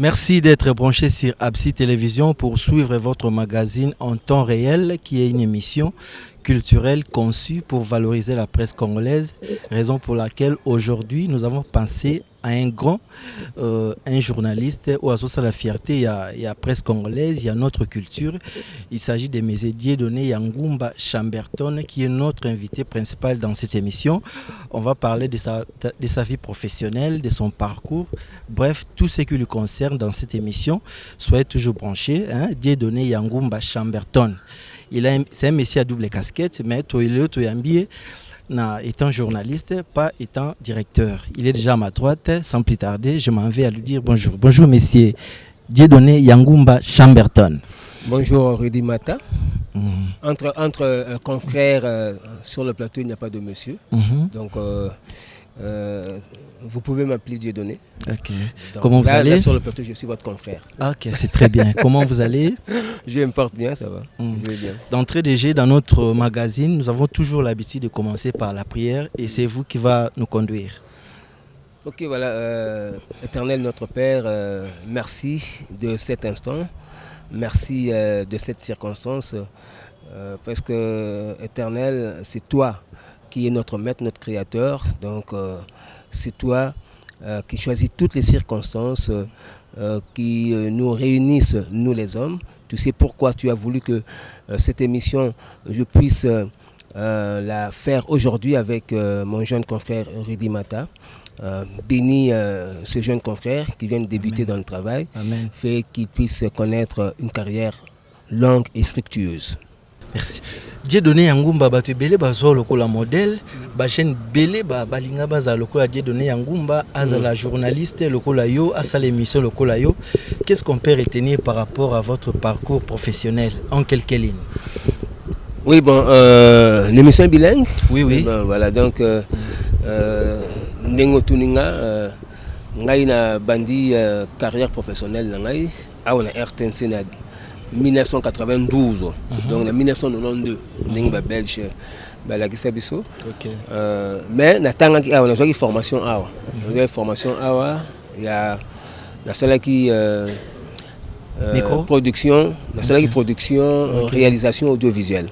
Merci d'être branché sur Absi Télévision pour suivre votre magazine en temps réel qui est une émission culturelle conçue pour valoriser la presse congolaise, raison pour laquelle aujourd'hui nous avons pensé à un grand, un journaliste ou à la fierté, il y a presse congolaise, il y a notre culture. Il s'agit de M. Dieudonné Yangumba Chamberton qui est notre invité principal dans cette émission. On va parler de sa vie professionnelle, de son parcours, bref, tout ce qui lui concerne dans cette émission. Soyez toujours branchés, hein? Dieudonné Yangumba Chamberton. C'est un messie à double casquette, mais étant journaliste, pas étant directeur. Il est déjà à ma droite. Sans plus tarder, je m'en vais à lui dire bonjour. Bonjour, monsieur Dieudonné Yangumba Chamberton. Bonjour, Rudy Mata. Entre confrères sur le plateau, il n'y a pas de monsieur. Donc, vous pouvez m'appeler Dieudonné. Ok. Donc, comment vous allez? Là, sur le plateau, je suis votre confrère. Ok, c'est très bien. Comment vous allez? Je me porte bien, ça va. Je vais bien. D'entrée de jeu, dans notre magazine, nous avons toujours l'habitude de commencer par la prière et c'est vous qui va nous conduire. Ok, voilà. Éternel notre Père, merci de cet instant. Merci de cette circonstance. Parce que, Éternel, c'est toi qui est notre maître, notre créateur. Donc, c'est toi qui choisis toutes les circonstances qui nous réunissent, nous les hommes. Tu sais pourquoi tu as voulu que cette émission, je puisse la faire aujourd'hui avec mon jeune confrère Rudy Mata. Bénis ce jeune confrère qui vient de débuter dans le travail. Amen. Fait qu'il puisse connaître une carrière longue et fructueuse. Merci. Dieudonné Yangumba bato belé bazo lokola modèle, ba chaîne belé ba balinga baza lokola Dieudonné Yangumba azala journaliste lokola yo, asala émission lokola yo. Qu'est-ce qu'on peut retenir par rapport à votre parcours professionnel en quelques lignes? Oui, bon, l'émission est bilingue. Oui, oui. Bon, voilà, donc Nengo Tuninga, ngai na bandi carrière professionnelle na ngai, a on a RTNC na 1992, donc en 1992, nous sommes belges, mais on a une formation. Il y a la salle qui production, réalisation audiovisuelle,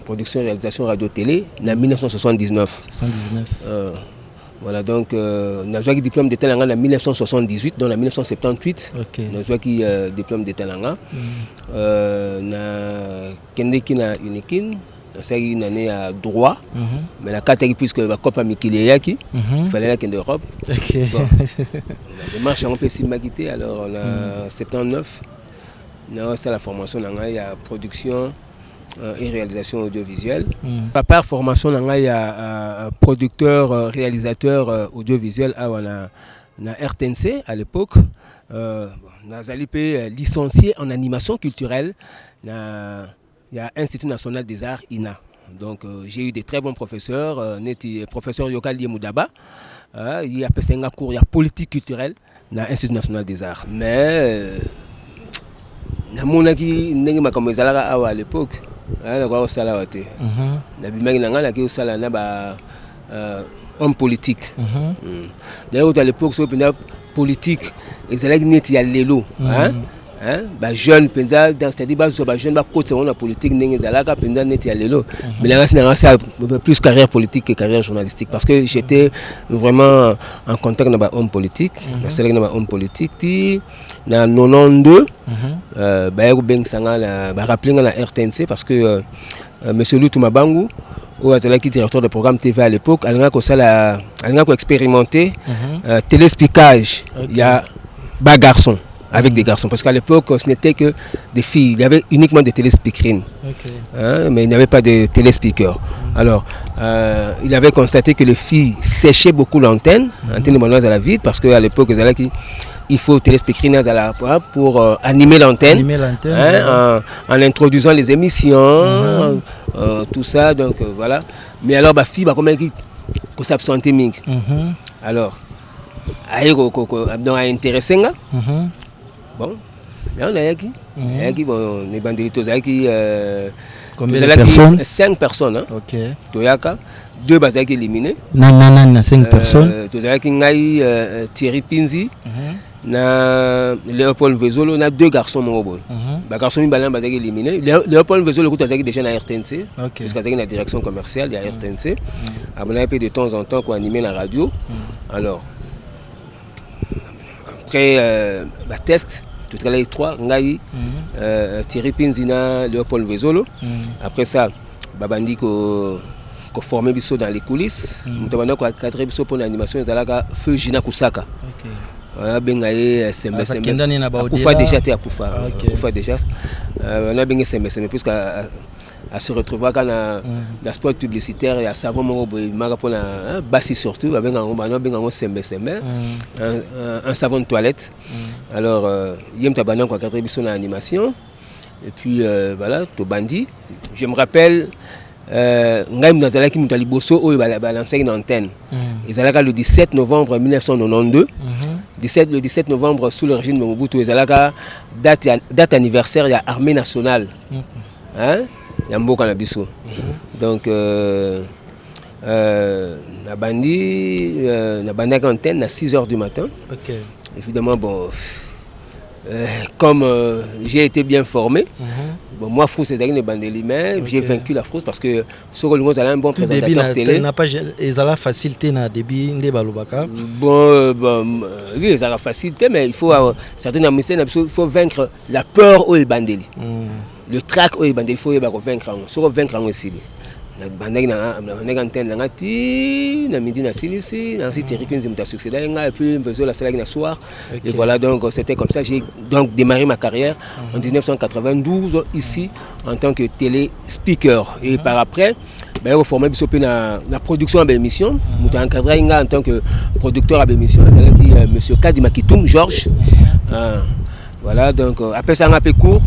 production, réalisation radio-télé, en 1979. Voilà, donc, on a joué le diplôme d'État en 1978, donc en 1978, on a joué le diplôme d'État en on a une année à droit, mais la carte puisque la COP a mis qu'il y a qui, il fallait qu'il y ait d'Europe. Les marches ont peu simagité, alors on a 79, c'est la formation, il y a production et réalisation audiovisuelle. À part formation, il y a producteur, réalisateur audiovisuel à RTNC à l'époque. On a licencié en animation culturelle. Il y a l'Institut national des arts, INA. Donc j'ai eu des très bons professeurs. Professeur Yokali Moudaba. Il y a un cours, il y a politique culturelle dans l'Institut national des arts. Mais à l'époque, homme politique. D'ailleurs, à l'époque, politique, ils allaient jeune, c'est-à-dire jeune, la politique, mais plus carrière politique que carrière journalistique, parce que j'étais vraiment en contact avec homme politique, homme politique, en 92, rappelé la RTNC parce que M. Loutou Mabangu, qui directeur de programme TV à l'époque, a expérimenté téléspicage. Il y a bas garçons. Avec des garçons, parce qu'à l'époque ce n'était que des filles, il y avait uniquement des téléspeakerines, mais il n'y avait pas de téléspeakers. Alors il avait constaté que les filles séchaient beaucoup l'antenne, antenne de manoise à la vide, parce qu'à l'époque il faut téléspeakerines pour animer l'antenne, en introduisant les émissions, tout ça, donc voilà. Mais alors ma fille, comment elle s'absentait ming. Alors a intéressé. Bon, là on a qui les bandelitos qui combien de personnes? 5 personnes. Ok. Toyaka, 2 bazaki éliminés. 5 personnes. Toyaki ngai Thierry Pinzi, na Léopold Vezolo, on a 2 garçons mon boy. Garçon Mibalan bazaki éliminé. Léopold Vezolo écoute azaki déjà na RTNC, parce qu'il a la direction commerciale, il y a RTNC. On a de temps en temps qu'on animé la radio. Alors après test tout à l'heure 3 ngai Thierry Pinzina, Léopold Vezolo. Après ça babandi ko formé biso dans les coulisses. Nous avons cadré biso pour l'animation ezalaka feu Gina Kusaka. On a bien sembe Kufa déjà te Kufa. Kufa déjà. On a bien sembe puisqu'à se retrouver quand dans sport publicitaire il y a savon mon mara pour la bassi surtout avec un sembe un savon de toilette. Alors yem tabana ko cadré biso dans l'animation et puis voilà to bandi. Je me rappelle Ngaim Nazalaki Moutaliboso où il va lancer une antenne. Ils allaient le 17 novembre 1992. Le 17 novembre sous le régime de Mobutu, ils allaient date anniversaire il y a armée nationale. Hein? Il y a Mboka Nabiso. Donc la bandi antenne à 6h du matin. Évidemment bon. Comme j'ai été bien formé, bon, moi Frousse c'est une bande mais j'ai vaincu la Frousse parce que Soro Lumos a un bon présentateur télé. N'a pas la facilité na débit de Balubaka. Bon oui, ils ont la facilité mais il faut certaines il faut vaincre la peur au bandeli. Le trac au bandeli il faut vaincre Soro vaincre aussi. Na antenne ngati na midi na silisi na si Thierry Pinzi m'a succédé et puis Vezo la salle na soir et voilà donc c'était comme ça j'ai donc démarré ma carrière en 1992 ici en tant que télé speaker et par après ben au formé bisopé na production d'émission m'ont encadré en tant que producteur d'émission qui monsieur Kadi Makitoum Georges voilà donc après ça on a fait court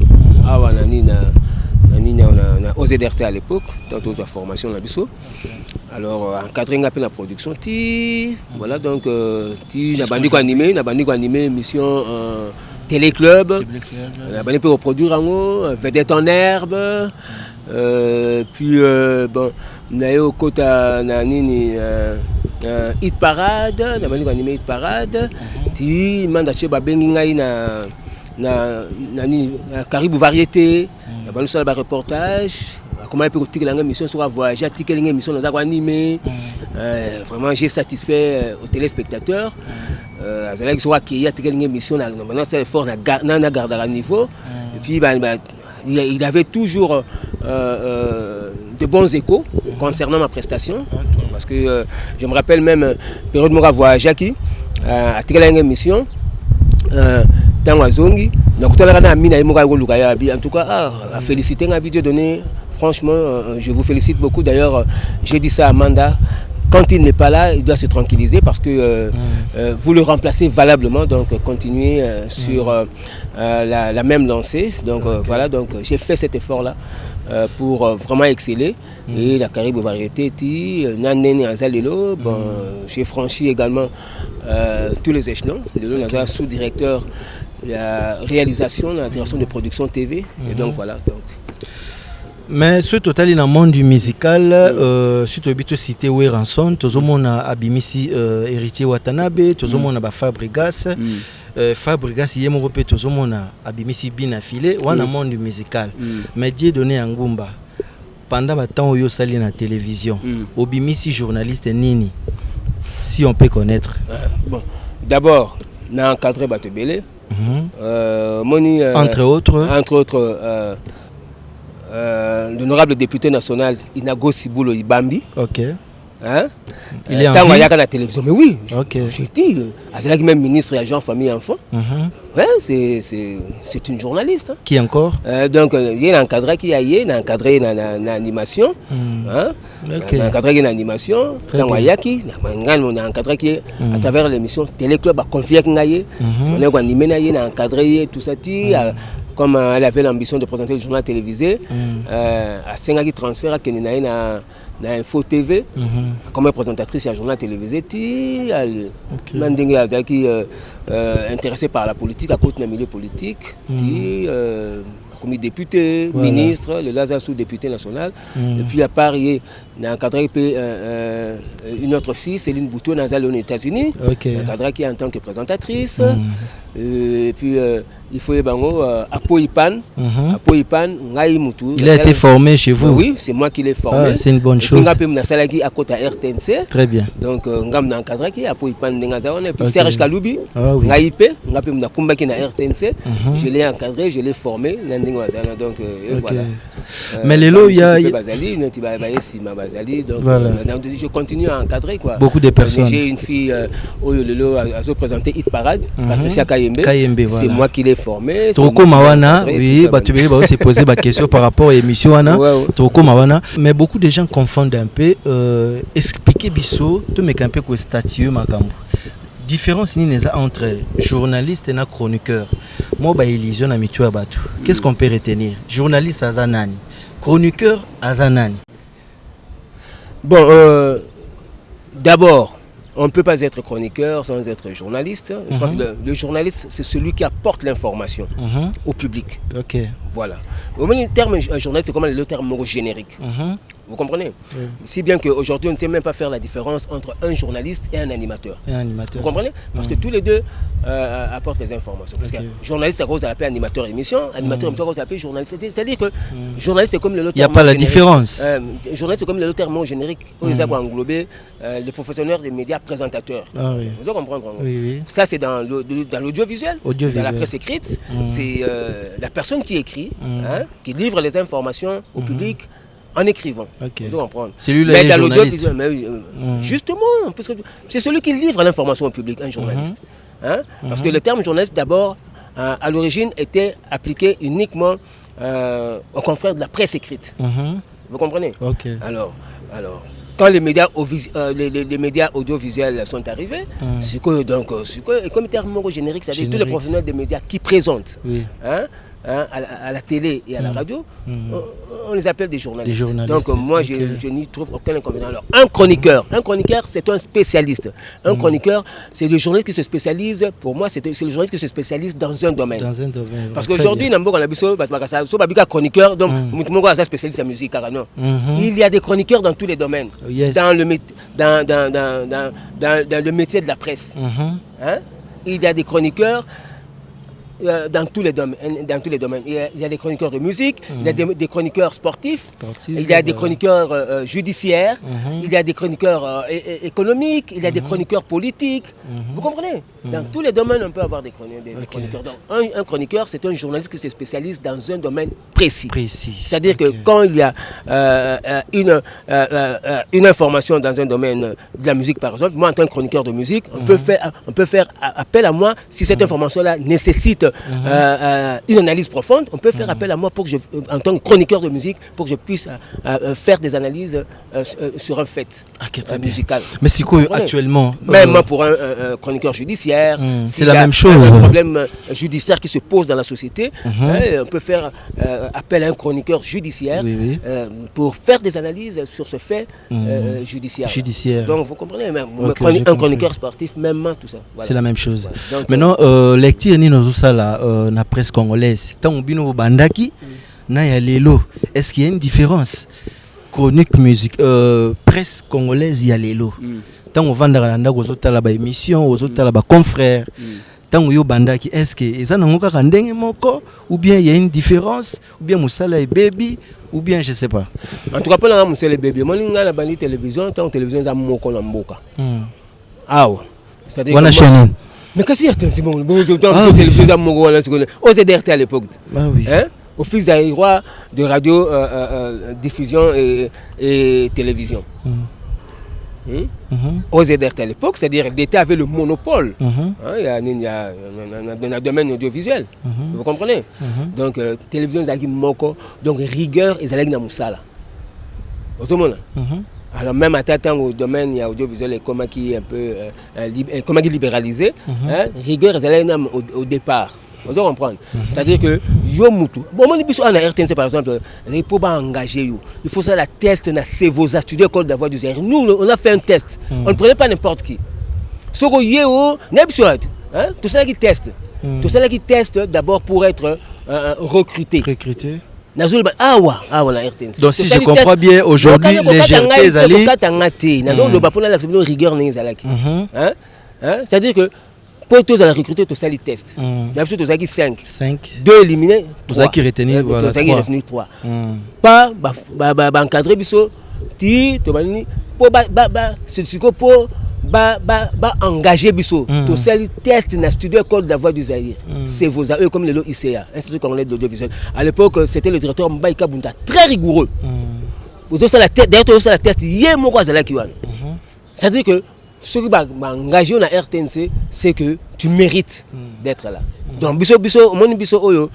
ah voilà on a osé d'RT à l'époque, dans toute formation dans Bissau. Alors, encadré la production, voilà donc, n'a pas animé mission téléclub, n'a pas reproduire en vedette en herbe, puis bon, on a eu au côté hit parade, n'a pas animé hit parade, mandaché babengi na Caribou variété na balu sala ba reportage comment peut tirer la émission sur voyager tirer l'émission dans animé vraiment j'ai satisfait aux téléspectateurs azalaki soit qui a tirer l'émission maintenant c'est fort na garde à niveau et puis il avait toujours de bons échos concernant ma prestation parce que je me rappelle même période moi voyager qui a tirer l'émission dans la zone, en tout cas, féliciter un vidéo donné. Franchement, je vous félicite beaucoup. D'ailleurs, j'ai dit ça à Amanda. Quand il n'est pas là, il doit se tranquilliser parce que vous le remplacez valablement. Donc, continuez sur la même lancée. Donc, voilà. Donc, j'ai fait cet effort-là pour vraiment exceller. Et la Caribou variété, j'ai franchi également tous les échelons. Le sous-directeur. La réalisation, la direction de production TV, et donc voilà. Donc. Mais ce total dans le monde du musical, si tu habites cité Ranson, tout le monde a Abimisi héritier Watanabe, tout le monde a Fabregas, Fabregas y est mon repère, tout le monde a Abimisi bien affilé, ou dans le monde du musical. Mais Dieu donné un Ngumba pendant le temps où il y a la télévision, Abimisi journaliste Nini, si on peut connaître. Bon, d'abord, on a encadré Batebele. Entre autres, l'honorable député national Inago Sibulo Ibambi. Ok. Hein? Il est en vie à la télévision, mais oui. Ok. Je dis, c'est là que même ministre et agent famille enfant. Ouais, c'est une journaliste. Hein. Qui encore? Donc il y a un encadré qui a encadré l'animation. Il a encadré l'animation. On a encadré qui à travers l'émission Téléclub a confié qu'on a animé, encadré tout ça. Comme elle avait l'ambition de présenter le journal télévisé, à Sengaki transfert à Kenina na Info TV, comme présentatrice à journal télévisé, elle qui intéressée par la politique, à côté d'un milieu politique, comme député, ministre, le Lazare sous-député national. Et puis à part, il y a encadré une autre fille, Céline Boutou, aux États-Unis, encadré qui est en tant que présentatrice. et puis il faut y bango Apo Ipan, Ngai Mutu. Il a été formé chez vous? Oui, c'est moi qui l'ai formé. C'est une bonne chose. Ngapé Mnasalaki à côté RTNC. Très bien. Donc Ngam na encadré qui Apo Ipan Nengazaone et puis Serge Kaloubi, Ngai Ipé, Ngapé Mnakumba qui na RTNC. Je l'ai encadré, je l'ai formé. Donc voilà. Mais les lots, il y a Bazali, donc je continue à encadrer quoi. Beaucoup de personnes. J'ai une fille Lelo a se présenter Hit Parade, Patricia Kayembe. C'est moi qui l'ai formé. Toko Mawana, oui, tu vais aussi poser ma question par rapport à l'émission Ana. Toko Mawana, mais beaucoup de gens confondent un peu. Expliquez Bisso, tout mes campés quoi statut makambo. Différence entre journaliste et chroniqueur. Moi, bah, illusion à mitua batu. Qu'est-ce qu'on peut retenir? Journaliste à Zanani, chroniqueur à Zanani. Bon, d'abord, on ne peut pas être chroniqueur sans être journaliste. Je crois que le journaliste, c'est celui qui apporte l'information au public. Ok. Voilà. Au moins, le terme journaliste, c'est comme le terme générique. Vous comprenez? Si bien qu'aujourd'hui, on ne sait même pas faire la différence entre un journaliste et un animateur. Vous comprenez? Parce que tous les deux apportent des informations. Parce que journaliste, c'est à cause de l'appeler animateur émission. Animateur émission, c'est à cause de l'appeler journaliste. C'est-à-dire que journaliste, c'est comme le terme. Il n'y a pas la différence. Journaliste, c'est comme le terme générique. On les a englobé les professionnels des médias présentateurs. Vous devez comprendre. Ça, c'est dans l'audiovisuel. Dans la presse écrite, c'est la personne qui écrit, qui livre les informations au public en écrivant. Vous devez comprendre. C'est lui le journaliste. Justement, parce que c'est celui qui livre l'information au public, un journaliste. Parce que le terme journaliste, d'abord, à l'origine, était appliqué uniquement aux confrères de la presse écrite. Vous comprenez? Alors, quand les médias audiovisuels sont arrivés, c'est comme terme générique, c'est-à-dire tous les professionnels des médias qui présentent à la télé et à la radio, on les appelle des journalistes. Donc moi, je n'y trouve aucun inconvénient. Alors, un chroniqueur, c'est un spécialiste. Un chroniqueur, c'est le journaliste qui se spécialise, pour moi, c'est le journaliste qui se spécialise dans un domaine. Parce qu'aujourd'hui, on a chroniqueur, donc on a spécialiste en musique. Il y a des chroniqueurs dans tous les domaines. Dans le métier de la presse. Il y a des chroniqueurs dans tous les domaines. Il y a des chroniqueurs de musique, il y a des chroniqueurs sportifs, il y a des chroniqueurs judiciaires, il y a des chroniqueurs économiques, il y a des chroniqueurs politiques. Vous comprenez? Dans tous les domaines, on peut avoir des chroniqueurs. Donc, un chroniqueur, c'est un journaliste qui se spécialise dans un domaine précis. C'est-à-dire que quand il y a une information dans un domaine de la musique, par exemple, moi, en tant que chroniqueur de musique, on peut faire appel à moi si cette information-là nécessite une analyse profonde. On peut faire appel à moi pour que en tant que chroniqueur de musique, pour que je puisse faire des analyses sur un fait musical. Mais c'est quoi actuellement? Même pour un chroniqueur judiciaire, c'est la même chose. Un problème judiciaire qui se pose dans la société, on peut faire appel à un chroniqueur judiciaire pour faire des analyses sur ce fait judiciaire. Donc vous comprenez, un chroniqueur sportif, même tout ça. Voilà. C'est la même chose. Voilà. Maintenant, lecture ni nous ça la presse congolaise. Tant bino bandaki na ya lelo. Est-ce qu'il y a une différence? Chronique musique presse congolaise ya lelo. Tant on vend dans la émission, aux autres là confrères. Tant yo bandaki, est-ce que ça n'a pas rendé moko ou bien il y a une différence ou bien Moussala et baby ou bien je sais pas. En tout cas pour la Moussala et baby, moi ninga la bandi télévision, tant télévision za moko na mboka. Ah ouais. C'est-à-dire mais qu'est-ce qu'il y a dans télévision za moko wala aux ZRT à l'époque. Office d'aéroport de radio diffusion et télévision. Aux ZRT à l'époque, c'est-à-dire l'État avait le monopole il y a dans le domaine audiovisuel. Vous comprenez? Donc, télévision Zaki Moko, donc rigueur et Zaleg Namoussala. Alors, même à temps au domaine audiovisuel et comment qui est un peu libéralisé, rigueur et Zaleg Nam au départ. Vous devez comprendre. C'est-à-dire que Yomutu, bon, on dit à RTNC par exemple, il faut pas engager. Il faut ça la test dans vos étudiants Côte d'Ivoire du Zaire. Nous, on a fait un test. On ne prenait pas n'importe qui. Ce que Yéo, tout ça qui teste. Tout ça qui teste d'abord pour être recruté. Donc si je comprends bien, aujourd'hui, les GRT allaient... C'est-à-dire que pour tous à recruter tous les tests. D'habitude tous qui 5. 2 éliminés, tous qui retenir voilà 3. Pas encadrer biso ti to bani pour pour engager biso tous les tests na studio école de la voix du Zaïre. C'est vos eux comme le ICA, Institut Congolais de l'audiovisuel. À l'époque, c'était le directeur Mbaïka Bunda, très rigoureux. Pour ça la test, d'ailleurs tout ça la test hier mon quoi là qui wana. C'est-à-dire que ce qui va engager na RTNC, c'est que tu mérites d'être là. Donc biso mon biso oyo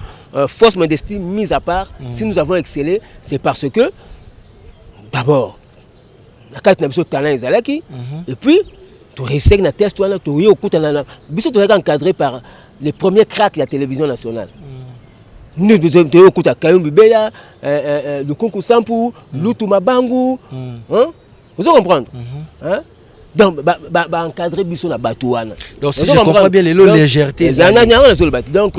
force modestie mise à part, si nous avons excellé, c'est parce que d'abord la carte na biso talent ezalaki et puis tu réussis na test wana tu yo okuta na biso tu es encadré par les premiers cracks de la télévision nationale. Nous tu okuta Kayumbi Beya, le Kunku Sampu, Lutu Mabangu, hein? Vous comprenez? Hein? Donc encadrer biso na batouana. Donc si je comprends bien les lots légèreté donc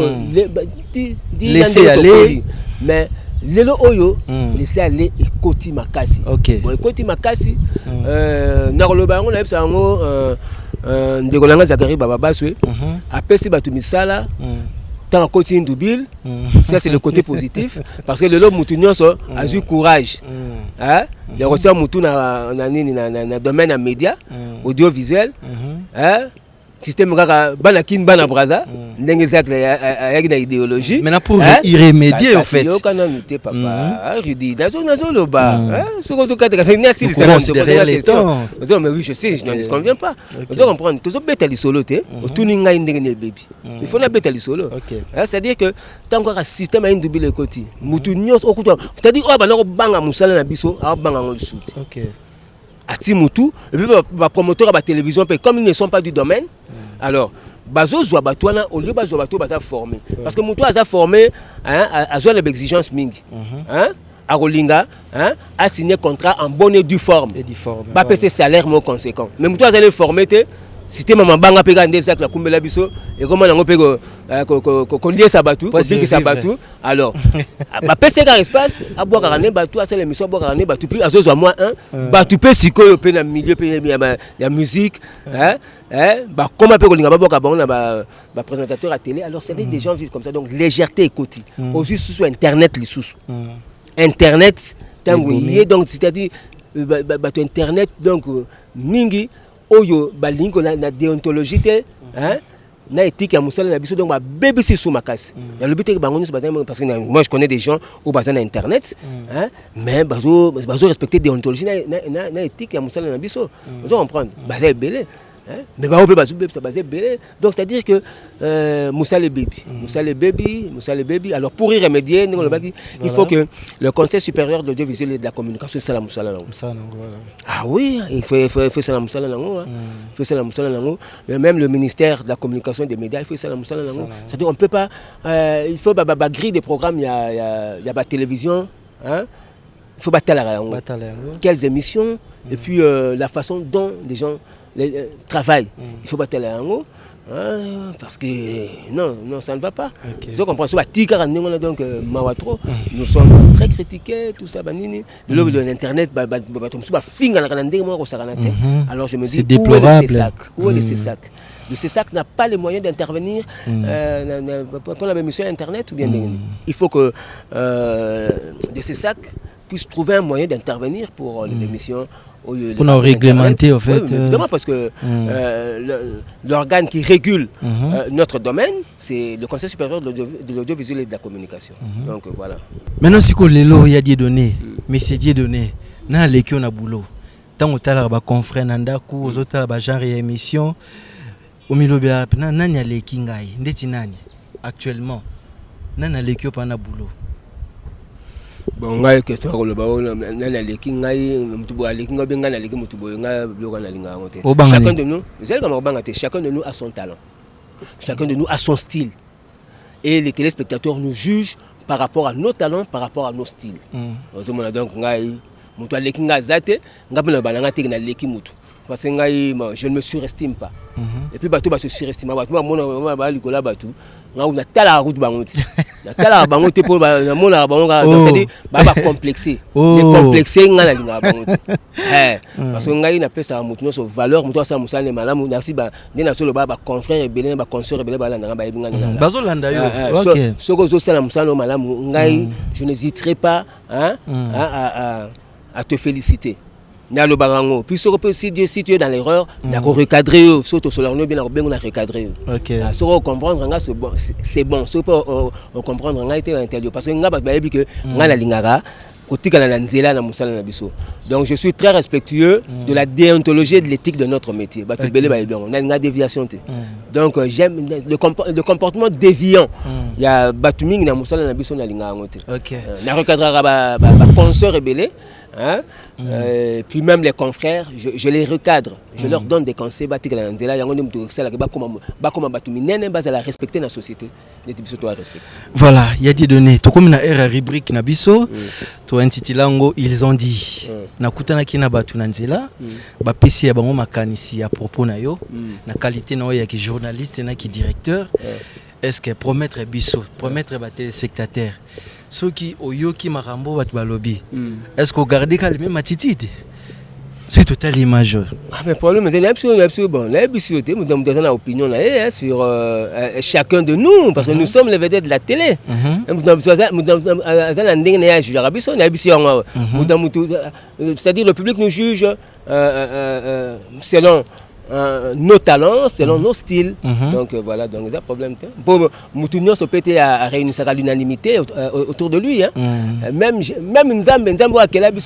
laisser aller mais lelo oyo laisser aller ekoti makasi. Bon ekoti makasi nakoloba ngo na yebisa ngo ndeko langa Zakari Baba Baswe apesi batu misala tant côté Ndoubil, ça c'est le côté positif parce que le lot Moutounioso a eu courage. Hein? Il retient Moutou na domaine média, audiovisuel. Hein? Système bana kin bana braza ndenge zakle avec une idéologie. Maintenant pour y remédier en fait. Yo kana noté papa, je dis nazo loba, ce qu'on doit derrière les temps. Mais oui, je sais, je n'en disconviens pas. On doit comprendre, tout ça bête à solo té, tout ninga ndenge baby. Il faut na bête à solo. C'est-à-dire que tant encore un système à une double côté. Mutu nyos okuto. C'est-à-dire oh bana banga musala na biso, a banga ngol shoot. OK. Ati Moutou, et puis les promoteurs à la télévision, comme ils ne sont pas du domaine, alors, Bazo Zouabatouana, au lieu de Zouabatou, Baza formé. Parce que Moutou a formé, à zone d'exigence Ming. À Rolinga, a signé contrat en bonne et due forme. Pas payer ses salaires moins conséquents. Mais Moutou a formé, si tu maman banga pega ndezak la kumbela biso et comment on peut qu'on lié sabatu qu'on dit que sabatu alors ba pese ka espace a boire carnet batu a celle émission boire carnet batu puis azo zo moi batu pe siko pe na milieu pe ya musique ba comment peut qu'on linga ba boka na ba présentateur à télé alors c'est des gens vivent comme ça donc légèreté et côté aussi sur internet les sous internet tango yé donc c'est-à-dire ba internet donc mingi oyo balingo na déontologie te hein na éthique ya musala na biso donc ba BBC sous makasi na le but que bango parce que moi je connais des gens au bazar na internet hein mais bazo respecter déontologie na éthique ya musala na biso vous comprendre bazar belé mais donc c'est à dire que Moussa le baby alors pour y remédier il faut que le Conseil supérieur de l'audiovisuel et de la communication ça la Moussa ah oui il faut ça la Moussa mais même le ministère de la communication et des médias il faut ça la Moussa c'est-à-dire on peut pas il faut grille des programmes il y a la télévision hein il faut battre quelles émissions et puis la façon dont les gens travail, il faut battre la langue parce que non ça ne va pas. Je comprends ça donc mawatro nous sommes très critiqués tout ça banini de l'internet alors je me dis où est le CESAC le CESAC n'a pas les moyens d'intervenir pour la émission internet ou bien il faut que le CESAC puisse trouver un moyen d'intervenir pour les émissions pour nous réglementer en fait. Oui, évidemment parce que l'organe qui régule notre domaine, c'est le Conseil supérieur de l'audiovisuel et de la communication. Donc voilà. Maintenant si il y a des données, mais c'est des données. Na leki on a boulot. Tant que tu as confrère nandaku, aux autres genre émission, au milieu de la nani a leki ngai, ndeti nani actuellement. Nana leki on a boulot. Bon ngai question ko loba nana leki ngai mutubo aleki ngabe ngana leki mutubo ngai bloka na linga ngote chacun de nous chacun de nous a son talent chacun de nous a son style et les téléspectateurs nous jugent par rapport à nos talents par rapport à nos styles donc ngai mutu aleki nga zate ngapi na bananga te na leki mutu parce que ngai je ne me surestime pas et puis bato ba se surestime bato ba mona ba likola bato nga na tala route bangoti na tala bangote pour na mona bangonga c'est-à-dire ba complexé les complexé nga na linga bangoti parce que ngai na pesa mutu no so valeur mutu asa musane malamu na si ba ndena solo ba confrère rebelle ba consœur rebelle ba landa ba yebinga na bazo landa yo OK soko zo sala musano malamu ngai je n'hésiterai pas à te féliciter. Puis si Dieu si tu es dans l'erreur, d'accord recadrer surtout sur leur nom bien on a recadré. OK. Sur comprendre c'est bon, sur pour comprendre nga été intérieur parce que nga ba yebi que nga na lingara kotika na nzela na musala na biso. Donc je suis très respectueux de la déontologie et de l'éthique de notre métier. Ba to belé ba yebi on a une déviation. Donc j'aime le comportement déviant. Il y a batuming na musala na biso na lingara ngote. OK. Na recadrer ba consœur rebelle. Hein? Puis même les confrères, je les recadre, je leur donne des conseils. Respecter la société. Voilà, il y a des données. Tout comme na rubrique Nabiso, to intitilango ils ont dit. Na kutana kina batu nanzela, ba pesi ya bango makanisi à propos na yo, na qualité na ya ki journaliste na ki directeur. Est-ce que promettre biso, promettre ba téléspectateurs ceux qui oyoki marambo bat balobi est-ce que garder quand même attitude c'est total image mais problème c'est l'absolu bon l'absolu nous donnons une opinion là sur chacun de nous parce que nous sommes les vedettes de la télé c'est-à-dire le public nous juge selon nos talents, selon nos styles. Donc voilà, donc il y a un problème. Pour Moutounion, ça peut être à réunir à l'unanimité autour de lui. Même Nzambe à quel âge il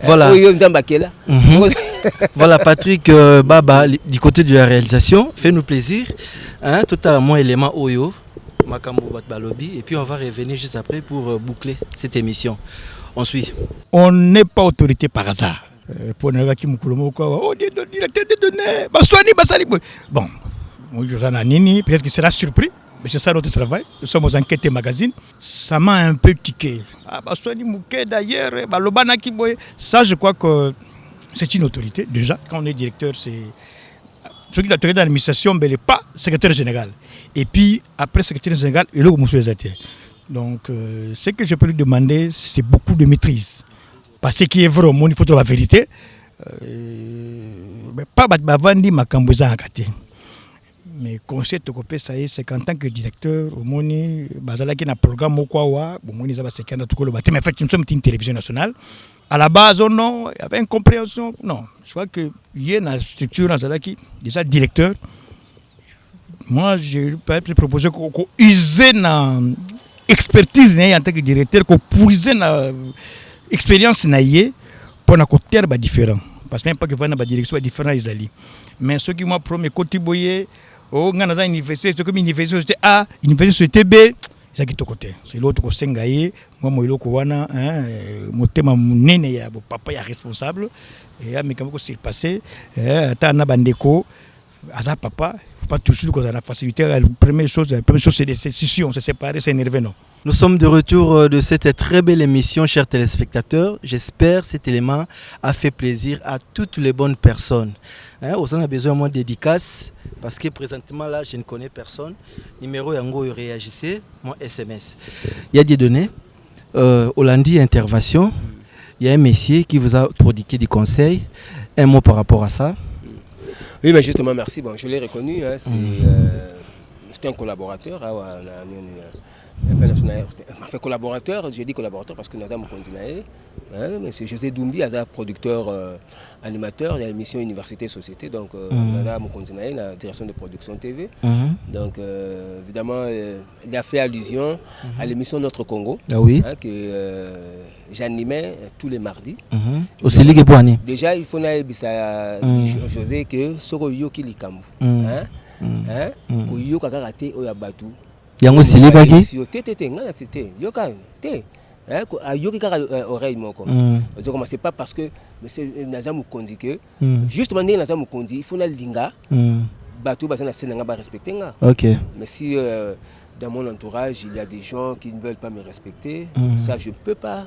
Voilà. Voilà Patrick Baba du côté de la réalisation, fait-nous plaisir. Totalement élément Oyo, Makambo Balobi, et puis on va revenir juste après pour boucler cette émission. On suit. On n'est pas autorité par hasard. Pour ne pas qu'il me coule directeur de données, bon, peut-être qu'il sera surpris, mais c'est ça notre travail. Nous sommes aux enquêtes et magazines. Ça m'a un peu tiqué. D'ailleurs, ça je crois que c'est une autorité. Déjà, quand on est directeur, c'est ceux qui l'autorité d'administration, mais n'est pas secrétaire général. Et puis après secrétaire général, il est au monsieur Zaté. Donc ce que je peux lui demander, c'est beaucoup de maîtrise. Parce que est vrai, il faut la vérité. Mais pas bavandi makamboza akate. Mais conseil to copé ça c'est qu'en tant que directeur au moni bazala qui na programme ou quoi wa bon moni ça va c'est quand tout le bâtiment mais fait nous sommes une télévision nationale. À la base non, il y avait incompréhension. Non, je crois que il y a une structure dans qui déjà directeur. Moi j'ai proposé qu'on use na expertise en tant que directeur qu'on puise na expérience naïe pour na côté ba différent parce que même pas que va na ba direction différent ils mais ce qui m'a promis côté boyer au ngana za université comme université A université B ça qui to côté c'est l'autre ko sengaye moi mo iloko wana motema munene ya papa ya responsable et mais comme c'est passé ata na bandeko aza papa pas toujours qu'on a la facilité. La première chose c'est des scissions, se séparer, c'est énervé non. Nous sommes de retour de cette très belle émission, chers téléspectateurs. J'espère que cet élément a fait plaisir à toutes les bonnes personnes. On a besoin de moins de dédicaces parce que présentement là, je ne connais personne. Numéro Yango, réagissez, mon SMS. Il y a des données. Hollandi Intervention. Il y a un messier qui vous a prodigué des conseils. Un mot par rapport à ça. Oui, mais justement, merci. Bon, je l'ai reconnu. C'était un collaborateur. Enfin, collaborateur, j'ai dit collaborateur parce que nous avons continué. C'est José Doumbi, producteur, animateur, il y a l'émission Université Société, donc nous avons continué la direction de production TV. Donc évidemment, il a fait allusion à l'émission Notre Congo, que j'animais tous les mardis. Aussi Ligue Boani. Déjà, il faut José que Soro Yoki Likambu. Yoki Kakate Oyabatu. Yango Siliga qui yoki kaka oreille moko. C'est pas parce que naza mukondi que justement naza mukondi il faut na linga batu basana senanga ba respecter nga. OK. Mais si dans mon entourage, il y a des gens qui ne veulent pas me respecter. Ça, je ne peux pas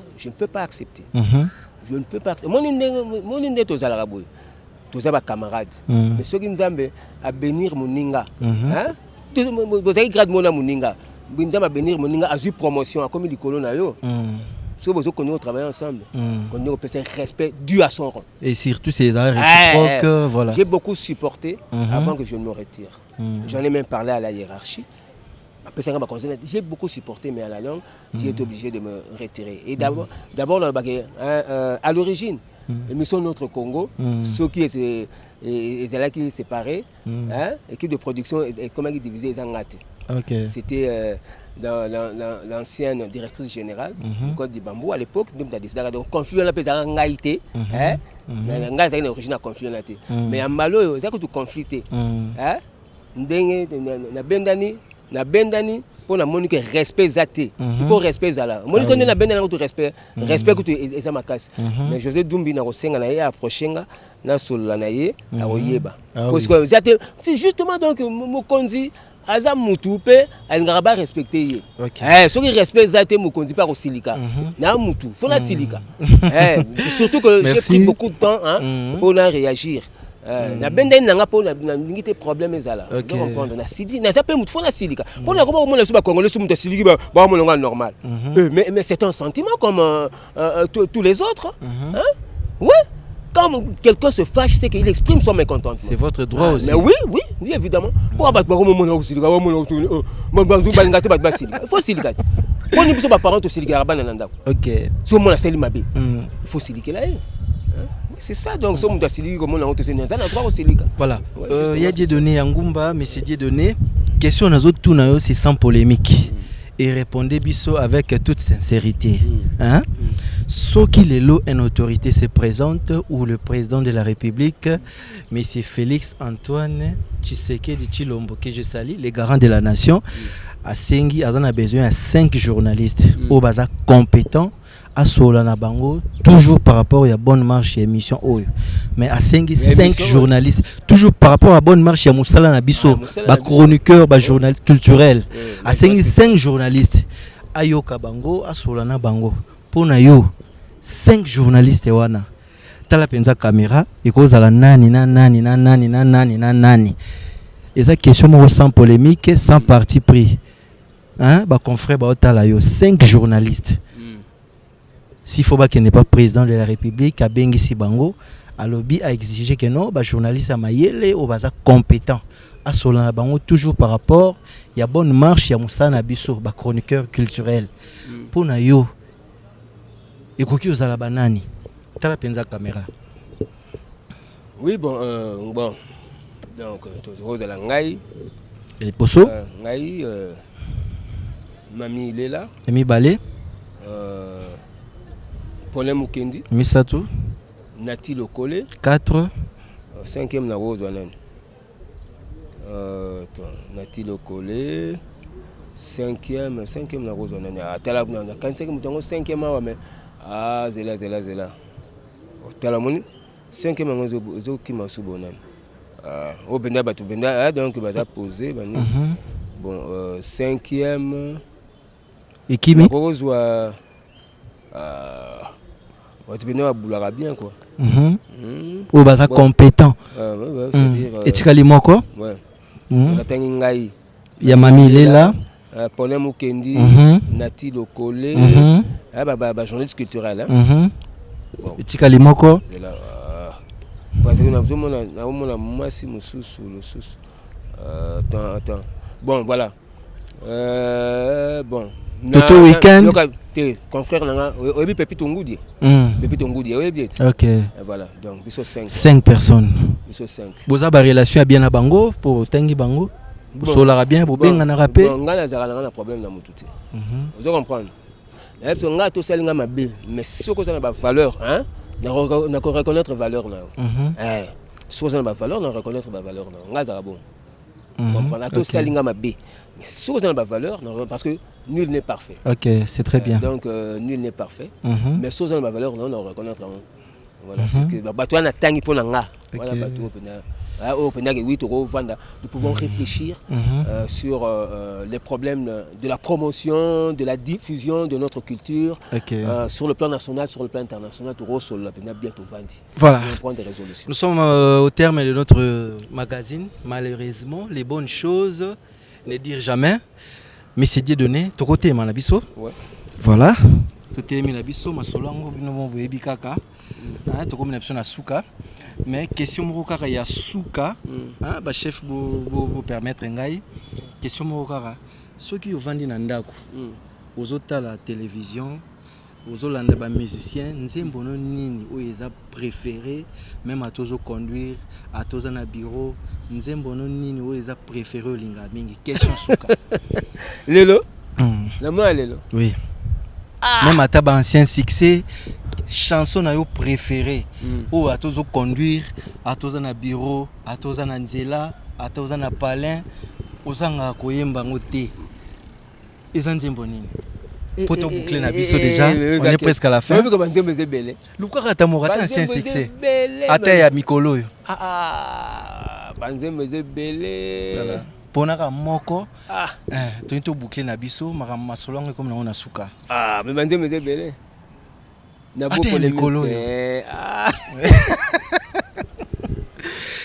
accepter. Je ne peux pas accepter. Mon inde tous à l'arabe, tous à camarades. Mais ceux qui nous ont à bénir mon ninga, vous avez grade mon ninga, vous avez bénir mon ninga à une promotion, à comme du colon. Si vous avez travaillé ensemble, qu'on ait un respect dû à son rang. Et surtout ces arrêts réciproques, voilà. J'ai beaucoup supporté avant que je ne me retire. J'en ai même parlé à la hiérarchie. J'ai beaucoup supporté, mais à la longue, j'ai été obligé de me retirer. Et d'abord à l'origine, l'émission Notre Congo, ceux qui étaient séparés, l'équipe de production, comment ils divisaient les engâtés. C'était dans l'ancienne directrice générale du Code du Bambou à l'époque, donc conflit la pesa ngaité, ngaï c'est une origine à conflit là. Mais en malo, ça que tu conflité, ndenge na bendani pour la monique respect zaté. Il faut respect zala. Moi je connais la bendani pour respect que tu et ça ma casse. Mais José Dumbi na rosenga na ye approchenga na sola na ye na oyeba. Parce que zaté c'est justement donc Mokonzi aza mutu pe alingaka ba respecter ye. Ceux qui respectent zaté Mokonzi par au silica. Na mutu, faut la silica. Surtout que j'ai pris beaucoup de temps pour réagir. Na bendani nanga po na ngité problème ezala. Donc comprendre na sidi na ça peut mutu faut la silika. Pour la comment on ba congolais sous mutu siliki ba molonga normal. Mais c'est un sentiment comme tous les autres. Ouais. Quand quelqu'un se fâche, c'est qu'il exprime son mécontentement. C'est votre droit aussi. Mais oui, évidemment. Pour abattre il faut silika. On ne peut pas parler de silika ba na ndako. OK. Si on a seli mabe. Il faut silika là. C'est ça, donc ce monde a silika comme on a honte c'est ça na droit au silika. Voilà. Il y a Dieudonné Ngumba, mais c'est Dieudonné. Question aux autres tout na c'est sans polémique. Et répondez biso avec toute sincérité. Ce qu'il est là, une autorité se présente ou le président de la République, M. Félix Antoine Tshisekedi Tshilombo, que je salue, les garants de la nation, a besoin de 5 journalistes au baza compétents à Solana Bango, toujours par rapport à la bonne marche et émission. Mais à 5 journalistes, toujours par rapport à la bonne marche et Moussala Nabiso, chroniqueur, journaliste culturel. À 5 journalistes, à Yoka Bango, à Solana Bango. Pour Nayo, 5 journalistes wana. Tala penza caméra, et cause à la nani. Et ça question sans polémique, sans parti pris. Confrère, tala yo 5 journalistes. S'il faut qu'il n'est pas président de la République, à Bengisi Bango, à lobby a exigé que non, journaliste à Mayele ou baza compétent. À Solana Bango, toujours par rapport, il y a bonne marche, il y a Moussa Nabiso, chroniqueur culturel. Pour Nayo, et Koki aux Alabanani, t'as la penza caméra. Oui, bon. Donc, toujours de la Ngaï. Et les posso Ngaï, Mami Lela. Emi Balé. Paulin Mukendi. Misatou. Nati Lokole. 4. 5e na Rose Wanan. Nati Lokole. 5e na Rose Wanan. Tala na 45e mutongo 5e mais zela. Tala moni 5e ngo zo ki masubonan. Au benda batu benda donc baza poser bani. Bon 5e et Kimi Rose wa tu peux boulera bien quoi. Ou baza compétent. Et tu calmes quoi? Ouais. La tengai. Il y a Mami Lela. Paulin Mukendi. Nati Lokole. Journaliste culturel. Et tu calmes quoi? Parce que nous avons moi si mon sous le sous. Attends. Bon voilà. Bon. Toto week-end. Confrère nanga obi Pepito Ngoudi. OK. Voilà. Donc biso 5 personnes. Biso 5. Boza ba relation bien à Bango pour Tangi Bango. Solara bien pour benga na rapé. Ngala zala na problème na mututi. Vous comprendre. La personne nga to salinga mabe mais si ko na ba valeur na reconnaître valeur na. Si ko na ba valeur na reconnaître ba valeur na. Nga zala bon. Comprendre to salinga mabe. Mais si on a la valeur, parce que nul n'est parfait. OK, c'est très bien. Donc nul n'est parfait. Mais si on a la valeur, on reconnaît. Voilà, c'est ce que toi on a tangi pour nanga. Voilà bateau nous pouvons réfléchir sur les problèmes de la promotion, de la diffusion de notre culture sur le plan national, sur le plan international. Voilà. On prend des résolutions. Nous sommes au terme de notre magazine. Malheureusement, les bonnes choses, ne dire jamais. Mais c'est Dieu donné. Ton côté, Manabiso. Voilà. Côté Manabiso, Masolango, Binomo, Ebikaka. Ton côté, Souka. Mais question Morokara, il y a Souka. Chef, vous permettre Ngai. Question Morokara. Ceux qui ont vendu Nandaku, aux autres à la télévision, aux autres musiciens, Nzembo Nini, où ils ont préféré, même à tous conduire, à tous en bureau, Nzembo Nini, où ils ont préféré Linga Mingi. Question Souka. Lélo La main Lélo. Oui. Même à ta ancien succès, chanson na yo préférée, où à tous conduire, à tous en bureau, à tous en Nzela, à tous en palin, aux en Koyemba Ngote. Ils ont Nzembo Nini. Pour te boucler na biso déjà, on est presque à la fin. Luka Tamorata ancien succès. Ata ya mikolo yo. Banzembe belé. Ponaka moko. Tu te boucler na biso, makama solongo comme na suka. Mais banzembe belé. Na boko mikolo yo.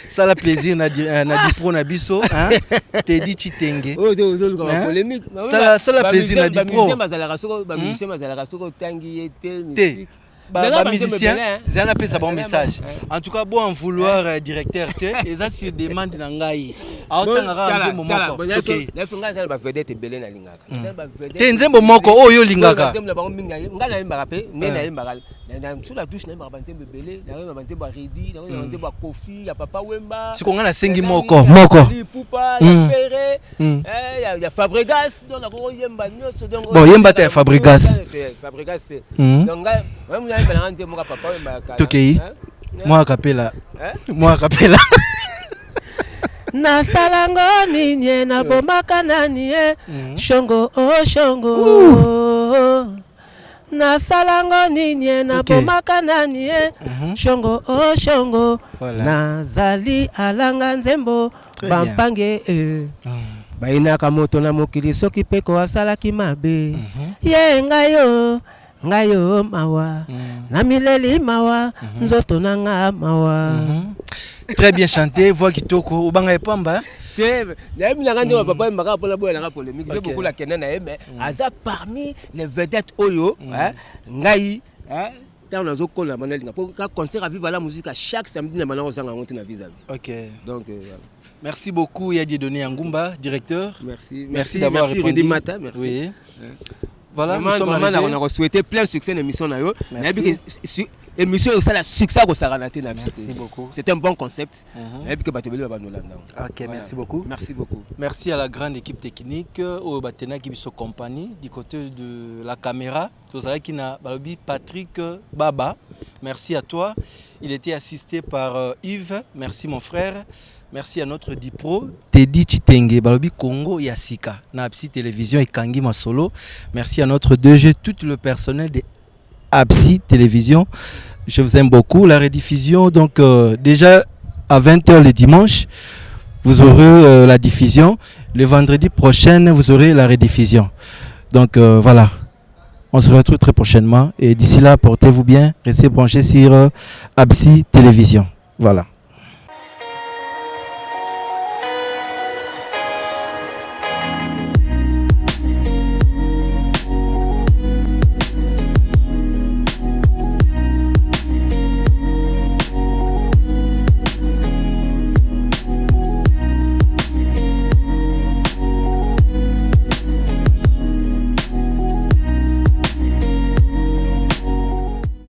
Ça la plaisir na dipro na biso, hein? Te dit Chitenge. Polémique. Ça la plaisir na dipro. Musicien, c'est un appel, c'est bon message. En tout cas, bon en vouloir directeur que et ça se demande nangai. Autant momoko. OK. Te nzembo moko oyo lingaka. Sur la douche na banzembe belé, na banzembe redi, na banzembe kofi, ya papa Wemba. Si konga na sengi moko. Pupa, ya Ferré, ya Fabregas, donc na ko yemba nyoso donc. Bon, yemba te Fabregas. Fabregas c'est. Donc même na yemba na nzembo ka papa Wemba ka. Tokei. Moi capella. Moi capella. Na salango ninye na bomaka nani shongo oh shongo. Na salango ninye na bomaka nani shongo oh shongo. Na zali alanga nzembo bampange baina kamoto na mokili soki peko asala kimabe ye ngayo mawa na mileli mawa nzoto nanga mawa. Très bien chanté, voix kitoko ubanga epamba. Beaucoup la Kenya mais aza parmi les vedettes oyo ngai dans nos okola manelinga pour qu'un concert à vivre la musique à chaque samedi na malanga ozanga ngonte na vis-à-vis. OK. Donc merci beaucoup Yadi Doné Ngumba, directeur. Merci d'avoir répondu. Merci. Oui. Voilà, nous sommes arrivés. On a souhaité plein succès l'émission na yo. Émission ça la succès au Saranaté na. Merci beaucoup. C'est un bon concept. OK, merci beaucoup. Merci beaucoup. Merci à la grande équipe technique au Batena qui biso compagnie du côté de la caméra. Tozalaki na balobi Patrick Baba. Merci à toi. Il était assisté par Yves. Merci mon frère. Merci à notre Dipro, Teddy Chitenge, Balobi Congo Yassika, na Absi Télévision et Kangi Masolo. Merci à notre 2G, tout le personnel de Absi Télévision. Je vous aime beaucoup. La rediffusion, donc déjà à 20h le dimanche, vous aurez la diffusion. Le vendredi prochain, vous aurez la rediffusion. Donc voilà, on se retrouve très prochainement. Et d'ici là, portez-vous bien, restez branchés sur Absi Télévision. Voilà.